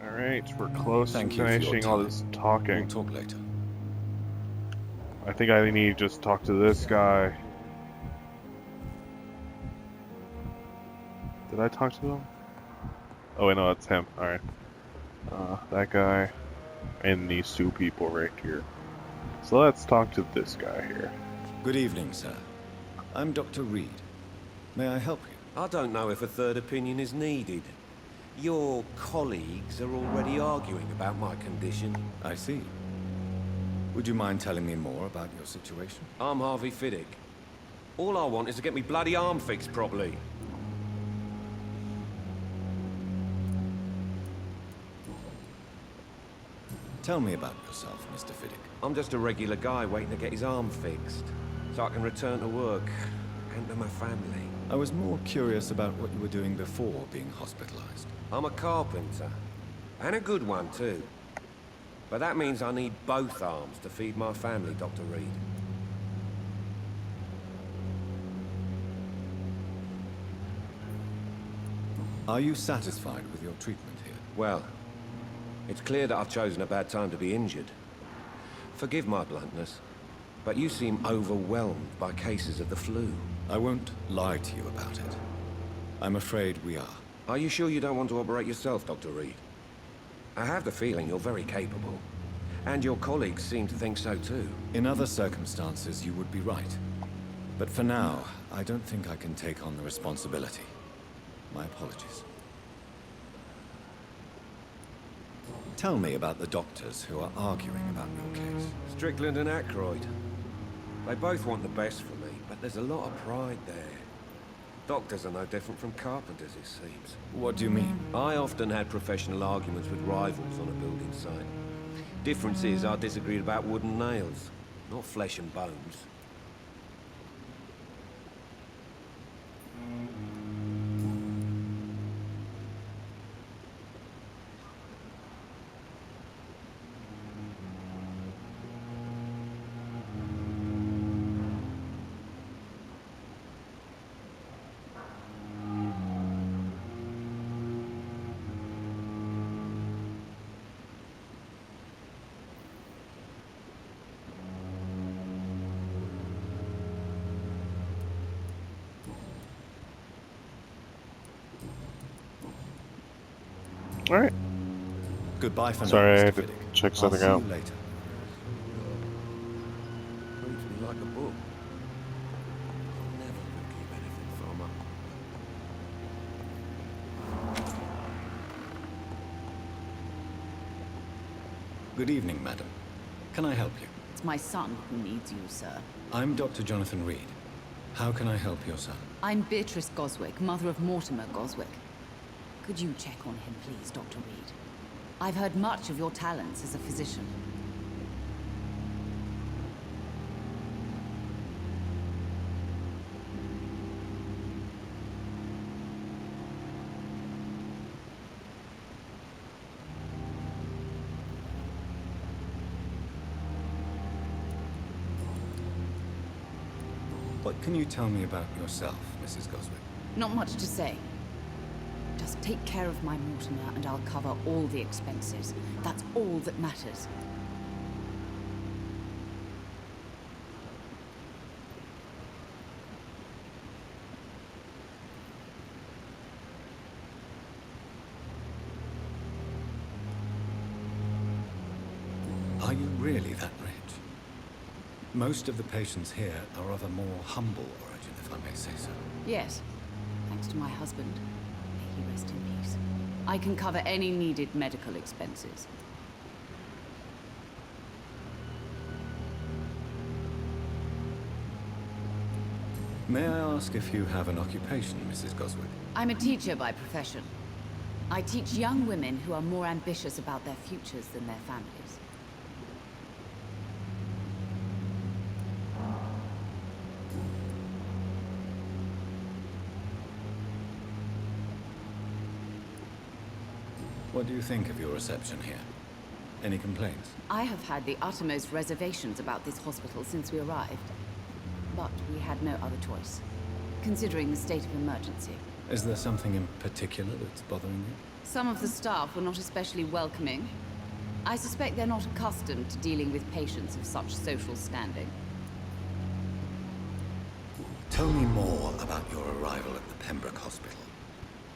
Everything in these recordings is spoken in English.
Alright, we're close to Thank you for your finishing all time. this We'll talking. talk later. I think I need to just talk to this guy. Did I talk to him? Oh wait, no, it's him. Alright. That guy. And these two people right here. So let's talk to this guy here. Good evening, sir. I'm Dr. Reed. May I help you? I don't know if a third opinion is needed. Your colleagues are already arguing about my condition. I see. Would you mind telling me more about your situation? I'm Harvey Fiddick. All I want is to get me bloody arm fixed properly. Tell me about yourself, Mr. Fiddick. I'm just a regular guy waiting to get his arm fixed, so I can return to work and to my family. I was more curious about what you were doing before being hospitalized. I'm a carpenter, and a good one too. But that means I need both arms to feed my family, Dr. Reed. Are you satisfied with your treatment here? Well, it's clear that I've chosen a bad time to be injured. Forgive my bluntness, but you seem overwhelmed by cases of the flu. I won't lie to you about it. I'm afraid we are. Are you sure you don't want to operate yourself, Dr. Reed? I have the feeling you're very capable. And your colleagues seem to think so too. In other circumstances, you would be right. But for now, I don't think I can take on the responsibility. My apologies. Tell me about the doctors who are arguing about your case. Strickland and Aykroyd. They both want the best for me, but there's a lot of pride there. Doctors are no different from carpenters, it seems. What do you mean? I often had professional arguments with rivals on a building site. Difference is I disagreed about wooden nails, not flesh and bones. Alright. Goodbye for now, Sorry, I Mr. had to Fiddick. check something I'll out. see you later. Reads me like a book. I'll never forgive anything from her. Good evening, madam. Can I help you? It's my son who needs you, sir. I'm Dr. Jonathan Reed. How can I help your son? I'm Beatrice Goswick, mother of Mortimer Goswick. Could you check on him, please, Dr. Reed? I've heard much of your talents as a physician. What can you tell me about yourself, Mrs. Goswick? Not much to say. Just take care of my Mortimer and I'll cover all the expenses. That's all that matters. Are you really that rich? Most of the patients here are of a more humble origin, if I may say so. Yes, thanks to my husband. May he rest in peace. I can cover any needed medical expenses. May I ask if you have an occupation, Mrs. Goswick? I'm a teacher by profession. I teach young women who are more ambitious about their futures than their families. What do you think of your reception here? Any complaints? I have had the uttermost reservations about this hospital since we arrived. But we had no other choice, considering the state of emergency. Is there something in particular that's bothering you? Some of the staff were not especially welcoming. I suspect they're not accustomed to dealing with patients of such social standing. Tell me more about your arrival at the Pembroke Hospital.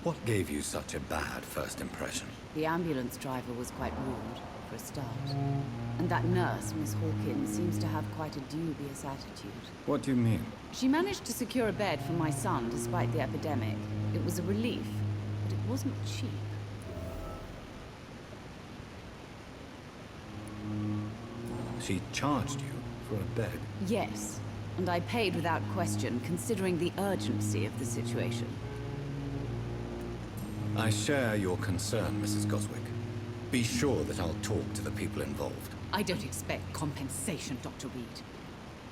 What gave you such a bad first impression? The ambulance driver was quite rude, for a start. And that nurse, Miss Hawkins, seems to have quite a dubious attitude. What do you mean? She managed to secure a bed for my son despite the epidemic. It was a relief, but it wasn't cheap. She charged you for a bed? Yes, and I paid without question, considering the urgency of the situation. I share your concern, Mrs. Goswick. Be sure that I'll talk to the people involved. I don't expect compensation, Dr. Reed.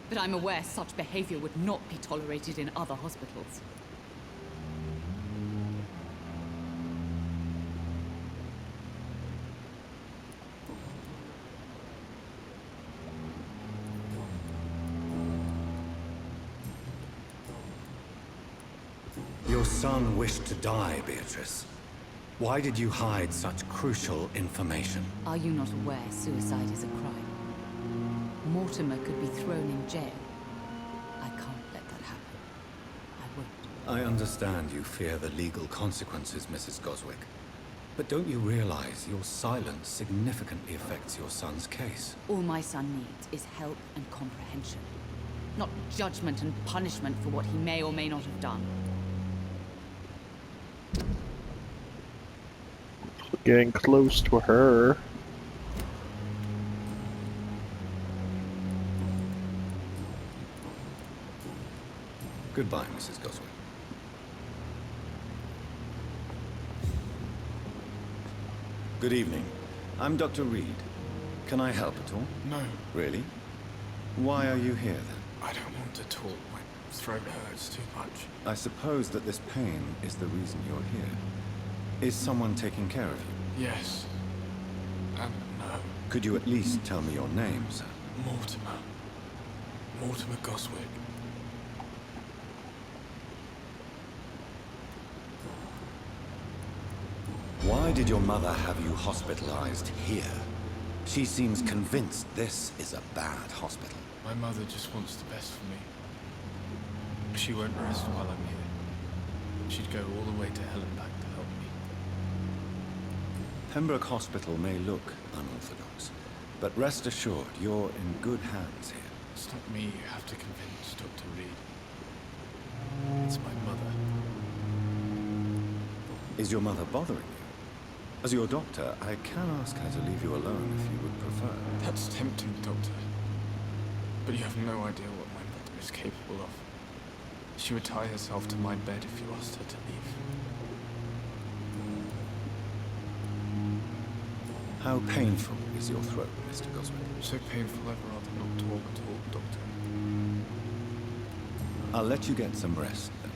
But I'm aware such behavior would not be tolerated in other hospitals. Your son wished to die, Beatrice. Why did you hide such crucial information? Are you not aware suicide is a crime? Mortimer could be thrown in jail. I can't let that happen. I won't. I understand you fear the legal consequences, Mrs. Goswick. But don't you realize your silence significantly affects your son's case? All my son needs is help and comprehension. Not judgment and punishment for what he may or may not have done. Getting close to her. Goodbye, Mrs. Goswick. Good evening. I'm Dr. Reed. Can I help at all? No, Really? Why are you here then? I don't want to talk. My throat hurts too much. I suppose that this pain is the reason you're here. Is someone taking care of you? Yes. And no. Could you at least tell me your name, sir? Mortimer. Mortimer Goswick. Why did your mother have you hospitalized here? She seems convinced this is a bad hospital. My mother just wants the best for me. She won't rest while I'm here. She'd go all the way to hell and back to help me. Pembroke Hospital may look unorthodox, but rest assured you're in good hands here. It's not me you have to convince, Dr. Reed. It's my mother. Is your mother bothering you? As your doctor, I can ask her to leave you alone if you would prefer. That's tempting, Doctor. But you have no idea what my mother is capable of. She would tie herself to my bed if you asked her to leave. How painful is your throat, Mr. Goswick? So painful I'd rather not talk at all, Doctor. I'll let you get some rest then.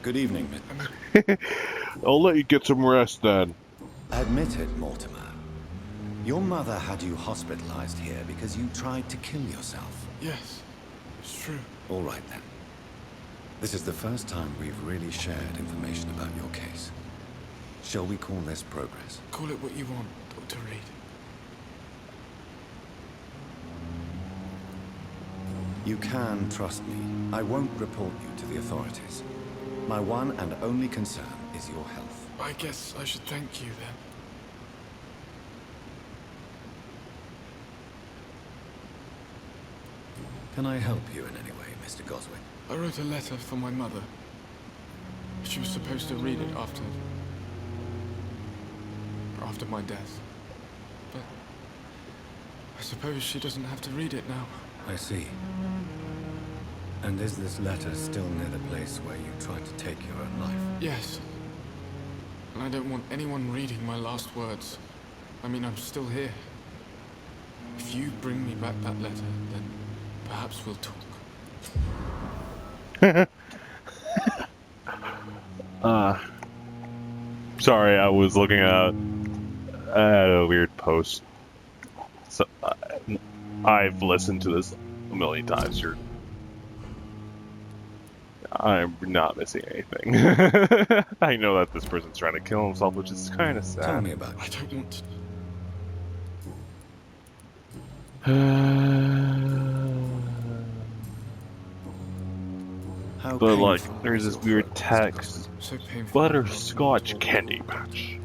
Good evening, Miss. I'll let you get some rest then. Admit it, Mortimer. Your mother had you hospitalized here because you tried to kill yourself. Yes, it's true. All right then. This is the first time we've really shared information about your case. Shall we call this progress? Call it what you want, Dr. Reed. You can trust me. I won't report you to the authorities. My one and only concern is your health. I guess I should thank you then. Can I help you in any way, Mr. Goswick? I wrote a letter for my mother. She was supposed to read it after my death. But I suppose she doesn't have to read it now. I see. And is this letter still near the place where you tried to take your own life? Yes. And I don't want anyone reading my last words. I mean, I'm still here. If you bring me back that letter, then perhaps we'll talk. Sorry, I was looking at a weird post. So, I've listened to this a million times. I'm not missing anything. I know that this person's trying to kill himself, which is kind of Tell sad. me about I it. don't want to. How But like, painful there's is this your weird throat, Mr. text. Goswick? So painful. I cannot Butterscotch talk. candy patch.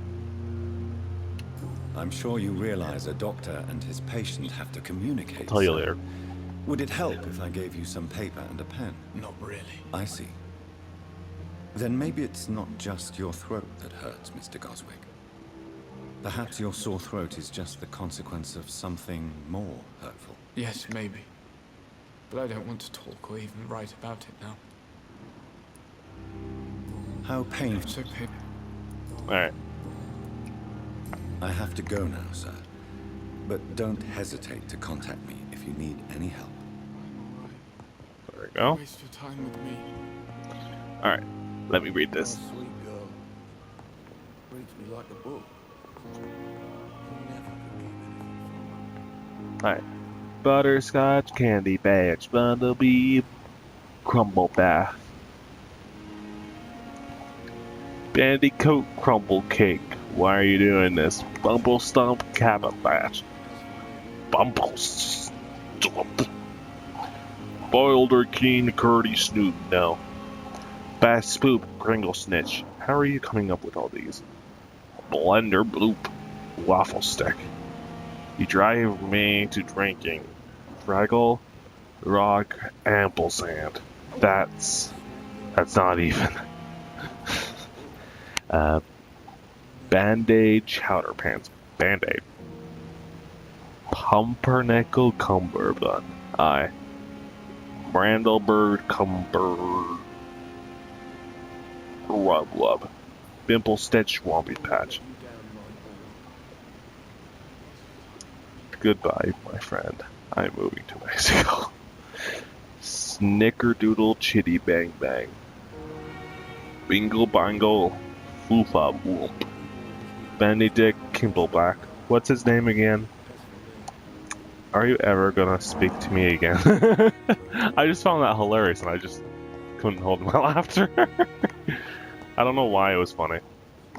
I'm sure you realize a doctor and his patient have to I'll communicate. tell you sir. later. Would it help if I gave you some paper and a pen? Not really. I see. Then maybe it's not just your throat that hurts, Mr. Goswick. Perhaps your sore throat is just the consequence of something more hurtful. Yes, maybe. But I don't want to talk or even write about it now. How painful. So painful. Alright. I have to go now, sir. But don't hesitate to contact me if you need any help. There we go. Waste your time with me. Alright. Let me read this. Sweet girl. Reads me like a book. Never could keep anything Alright. Butterscotch candy patch. Bumblebee. Crumble bath. Bandicoot crumble cake. Why are you doing this? Bumble stump cabbage. Bumble stump. Boiled or keen curdy snoot. No. Bass spoop kringle snitch. How are you coming up with all these? Blender bloop. Waffle stick. You drive me to drinking. Fraggle, rock, ampersand. That's not even. Band-aid chowder pants. Band-aid. Pumpernickel cummerbund. Aye. Brandlebird cumber. Rub lub. Bimple stitch swampy patch. Goodbye, my friend. I'm moving to Mexico. Snickerdoodle chitty bang bang. Bingle bangle. Foofa whoop. Benedict Kimbleback. What's his name again? Are you ever gonna speak to me again? I just found that hilarious and I just couldn't hold my laughter. I don't know why it was funny.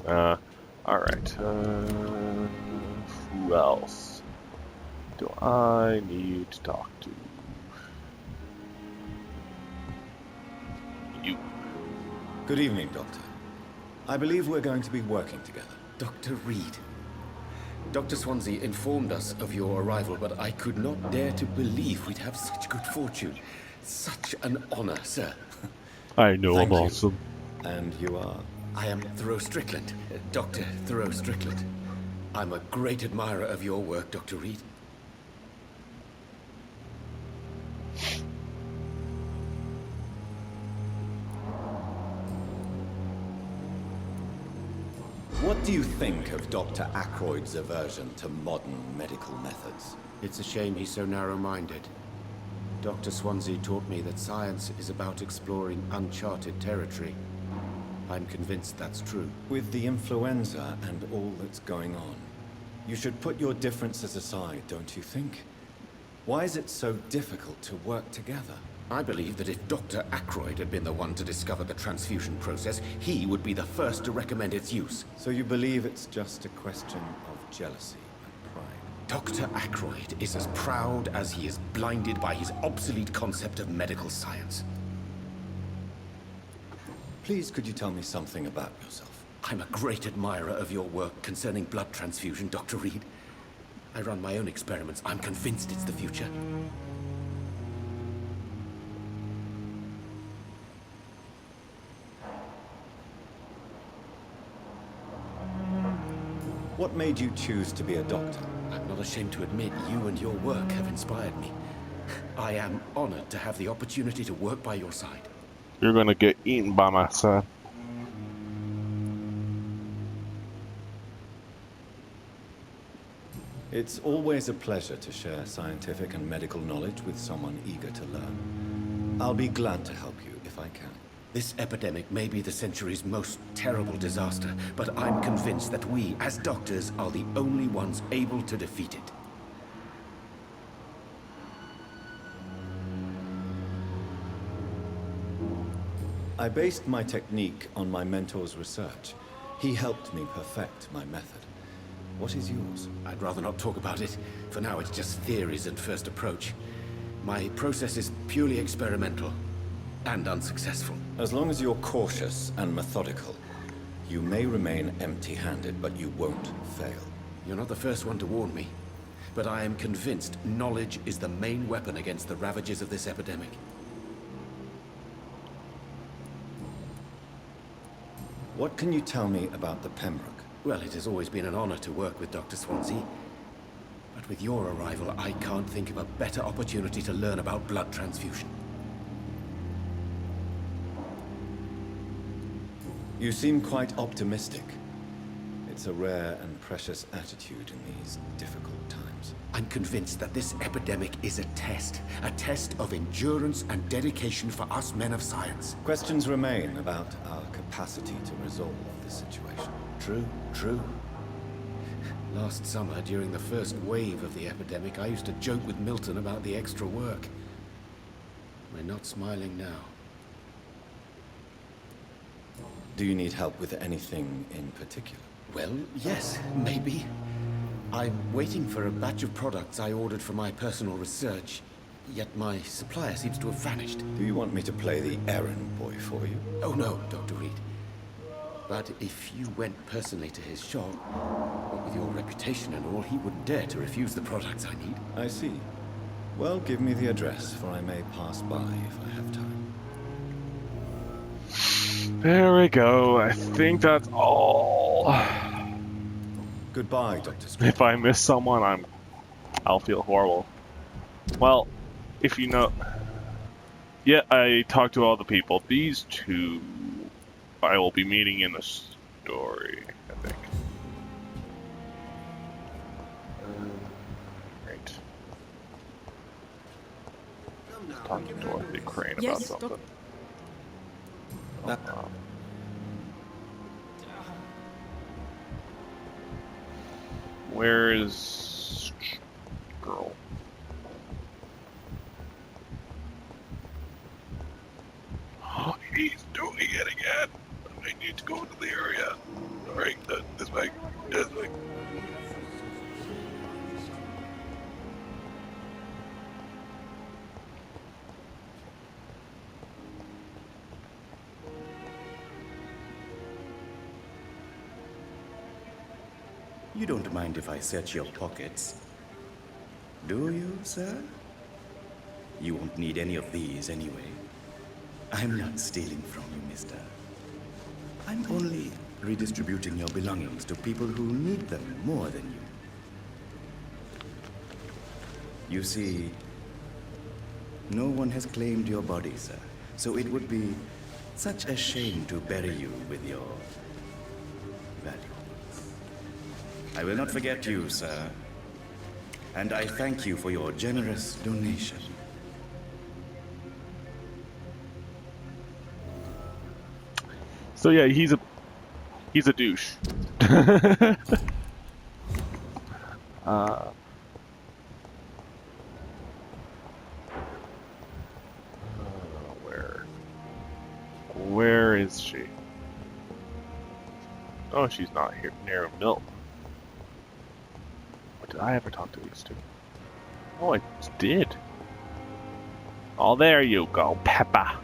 Alright. Who else do I need to talk to? You. Good evening, Doctor. I believe we're going to be working together. Dr. Reed. Dr. Swansea informed us of your arrival, but I could not dare to believe we'd have such good fortune. Such an honor, sir. I know Thank I'm you. awesome. And you are? I am Thoreau Strickland, Dr. Thoreau Strickland. I'm a great admirer of your work, Dr. Reed. What do you think of Dr. Ackroyd's aversion to modern medical methods? It's a shame he's so narrow-minded. Dr. Swansea taught me that science is about exploring uncharted territory. I'm convinced that's true. With the influenza and all that's going on, you should put your differences aside, don't you think? Why is it so difficult to work together? I believe that if Dr. Ackroyd had been the one to discover the transfusion process, he would be the first to recommend its use. So you believe it's just a question of jealousy and pride? Dr. Ackroyd is as proud as he is blinded by his obsolete concept of medical science. Please, could you tell me something about yourself? I'm a great admirer of your work concerning blood transfusion, Dr. Reed. I run my own experiments. I'm convinced it's the future. What made you choose to be a doctor? I'm not ashamed to admit you and your work have inspired me. I am honored to have the opportunity to work by your side. You're gonna get eaten by my son. It's always a pleasure to share scientific and medical knowledge with someone eager to learn. I'll be glad to help you if I can. This epidemic may be the century's most terrible disaster, but I'm convinced that we, as doctors, are the only ones able to defeat it. I based my technique on my mentor's research. He helped me perfect my method. What is yours? I'd rather not talk about it. For now, it's just theories and first approach. My process is purely experimental and unsuccessful. As long as you're cautious and methodical, you may remain empty-handed, but you won't fail. You're not the first one to warn me, but I am convinced knowledge is the main weapon against the ravages of this epidemic. What can you tell me about the Pembroke? Well, it has always been an honor to work with Dr. Swansea. But with your arrival, I can't think of a better opportunity to learn about blood transfusion. You seem quite optimistic. It's a rare and precious attitude in these difficult times. I'm convinced that this epidemic is a test of endurance and dedication for us men of science. Questions remain about our capacity to resolve the situation. True. Last summer, during the first wave of the epidemic, I used to joke with Milton about the extra work. We're not smiling now. Do you need help with anything in particular? Well, yes, maybe. I'm waiting for a batch of products I ordered for my personal research, yet my supplier seems to have vanished. Do you want me to play the errand boy for you? Oh no, Dr. Reed. But if you went personally to his shop, what with your reputation and all, he wouldn't dare to refuse the products I need. I see. Well, give me the address, for I may pass by if I have time. There we go. I think that's all. Goodbye, Dr. Strange. If I miss someone, I'll feel horrible. Well, if you know... Yeah, I talked to all the people. These two I will be meeting in the story, I think. Right. Talking to Dorothy Crane about something. Where is girl? Oh, he's doing it again. I need to go into the area. Alright, this way. This way. You don't mind if I search your pockets, do you, sir? You won't need any of these anyway. I'm not stealing from you, mister. I'm only redistributing your belongings to people who need them more than you. You see, no one has claimed your body, sir, so it would be such a shame to bury you with your valuables. I will not forget you, sir. And I thank you for your generous donation. So yeah, he's a douche. Where is she? Oh, she's not here near Milton. Did I ever talk to these two? Oh, I did. Oh, there you go, Peppa.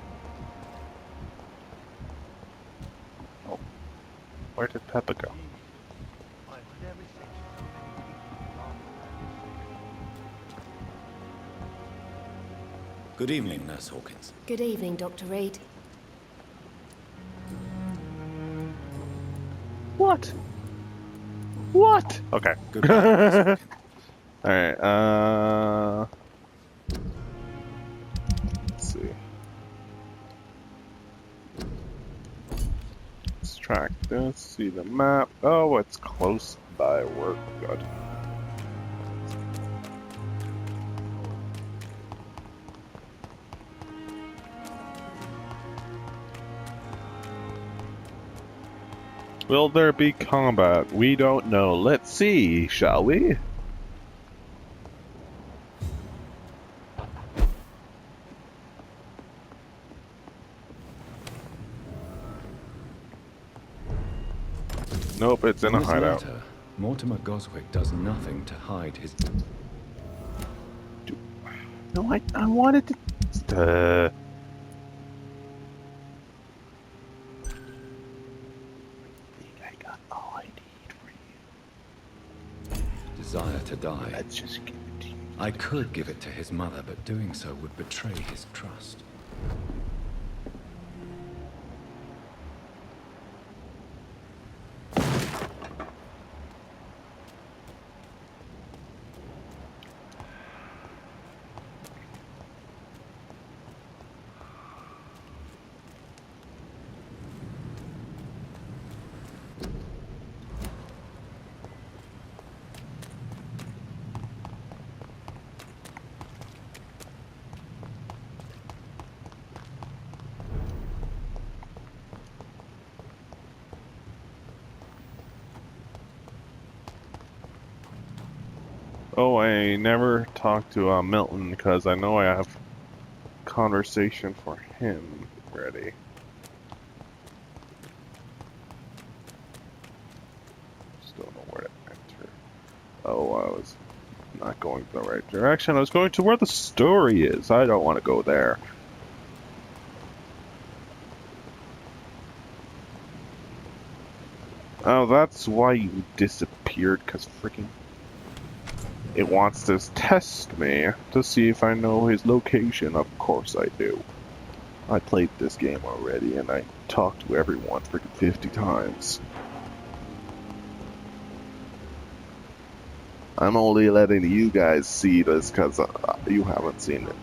Oh, where did Peppa go? Good evening, Nurse Hawkins. Good evening, Dr. Reed. What? What? Okay. Goodbye. Alright, let's see. Let's track this, see the map. Oh, it's close by work. Good. Will there be combat? We don't know. Let's see, shall we? Nope, it's in a this hideout. letter, Mortimer Goswick does nothing to hide his... No, I wanted to... I got all I need for you. desire to die. Let's just give it to you. I could give it to his mother, but doing so would betray his trust. Oh, I never talked to Milton because I know I have conversation for him ready. Just don't know where to enter. Oh, I was not going the right direction. I was going to where the story is. I don't want to go there. Oh, that's why you disappeared, because freaking... It wants to test me to see if I know his location. Of course I do. I played this game already and I talked to everyone freaking 50 times. I'm only letting you guys see this because you haven't seen it.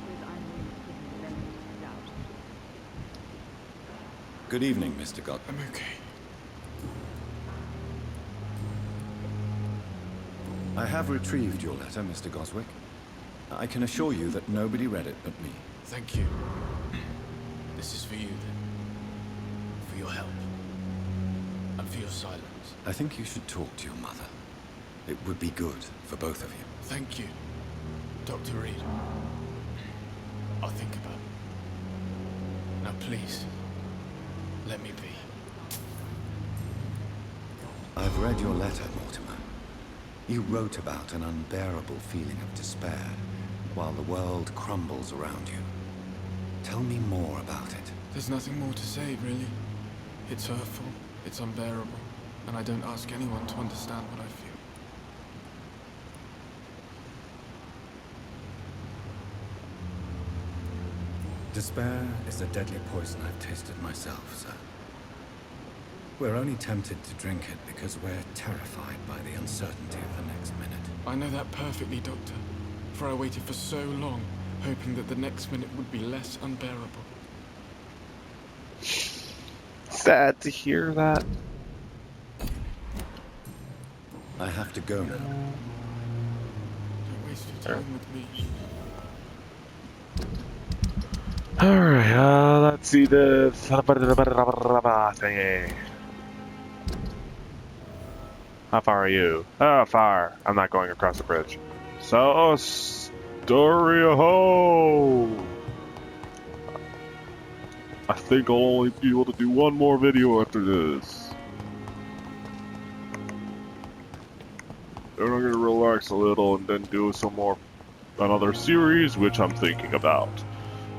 Good evening, Mr. God. I'm okay. I have retrieved your letter, Mr. Goswick. I can assure you that nobody read it but me. Thank you. This is for you, then. For your help. And for your silence. I think you should talk to your mother. It would be good for both of you. Thank you, Dr. Reed. I'll think about it. Now, please, let me be. I've read your letter, Mortimer. You wrote about an unbearable feeling of despair while the world crumbles around you. Tell me more about it. There's nothing more to say, really. It's hurtful, it's unbearable, and I don't ask anyone to understand what I feel. Despair is a deadly poison I've tasted myself, sir. We're only tempted to drink it because we're terrified by the uncertainty of the next minute. I know that perfectly, Doctor. For I waited for so long, hoping that the next minute would be less unbearable. Sad to hear that. I have to go now. Don't waste your time with me. Alright, let's see the... How far are you? Oh, far. I'm not going across the bridge. So, story ho! I think I'll only be able to do one more video after this. Then I'm gonna relax a little and then do some more, another series, which I'm thinking about.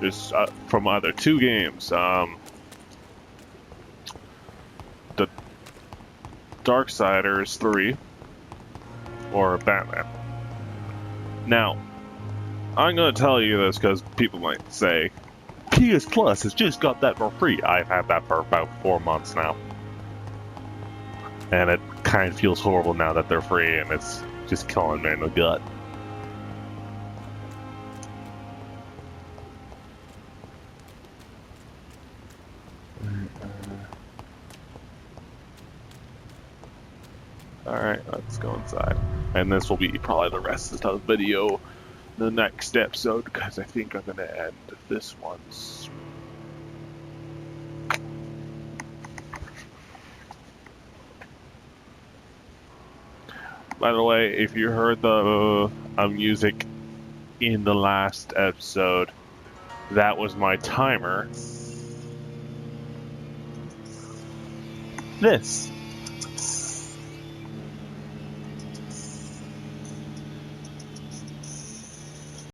It's from either two games. The Darksiders 3 or Batman. Now, I'm gonna tell you this because people might say, PS Plus has just got that for free. I've had that for about 4 months now. And it kind of feels horrible now that they're free and it's just killing me in the gut. Alright, let's go inside. And this will be probably the rest of the video, the next episode, because I think I'm going to end this one. By the way, if you heard the music in the last episode, that was my timer. This